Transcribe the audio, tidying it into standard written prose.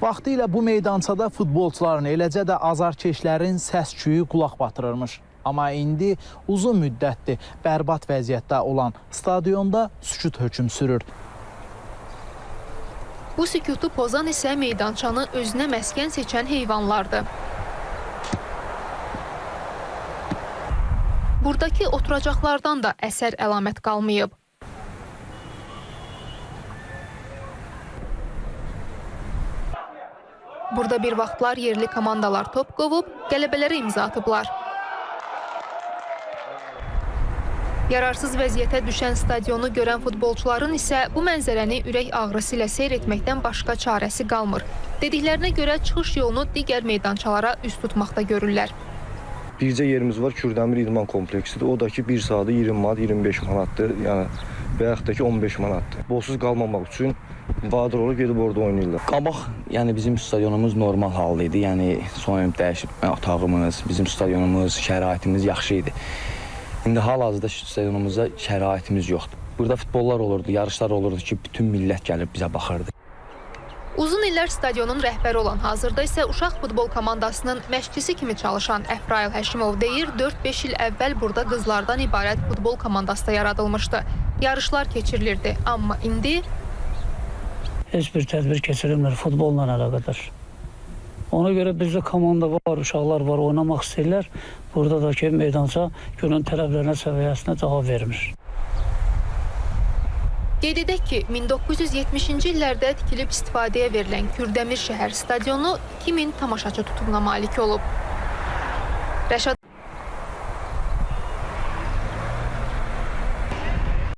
Vaxtilə bu meydançada futbolçuların, eləcə də azarkeşlərin səs-küyü qulaq batırırmış. Amma indi uzun müddətdir bərbad vəziyyətdə olan stadionda sükut hökm sürür. Bu sükutu pozan isə meydançanı özünə məskən seçən heyvanlardır. Buradakı oturacaqlardan da əsər əlamət qalmayıb. Burada bir vaxtlar yerli komandalar top qovub, qələbələrə imza atıblar. Yararsız vəziyyətə düşən stadionu görən futbolçuların isə bu mənzərəni ürək ağrısı ilə seyr etməkdən başqa çarəsi qalmır. Dediklərinə görə çıxış yolunu digər meydançalara üst tutmaqda görürlər. Bircə yerimiz var, Kürdəmir İdman kompleksidir. O da ki, bir saatı 20 manat, 25 manatdır. Yəni, və yaxud da ki, 15 manatdır. Bolsuz qalmamaq üçün vadır olub gedib orada oynayırlar. Qabaq, yəni bizim stadionumuz normal halda idi. Yəni, son dəyişib otağımız, bizim stadionumuz, şəraitimiz yaxşı idi. İndi hal-hazırda stadionumuzda şəraitimiz yoxdur. Burada futbollar olurdu, yarışlar olurdu ki, bütün millət gəlib bizə baxırdı. Uzun illər stadionun rəhbəri olan, hazırda isə uşaq futbol komandasının məşqçisi kimi çalışan Əfrail Həşimov deyir, 4-5 il əvvəl burada qızlardan ibarət futbol komandası da yaradılmışdı. Yarışlar keçirilirdi, amma indi heç bir tədbir keçirilmir futbolla əlaqədar. Ona görə bizdə komanda var, uşaqlar var, oynamaq istəyirlər. Burada da ki, meydança günün tələblərinə, səviyyəsinə cavab vermir. Qeyd edək ki, 1970-ci illərdə tikilib istifadəyə verilən Kürdəmir şəhər stadionu 2000 tamaşaçı tutumuna malik olub. Rəşad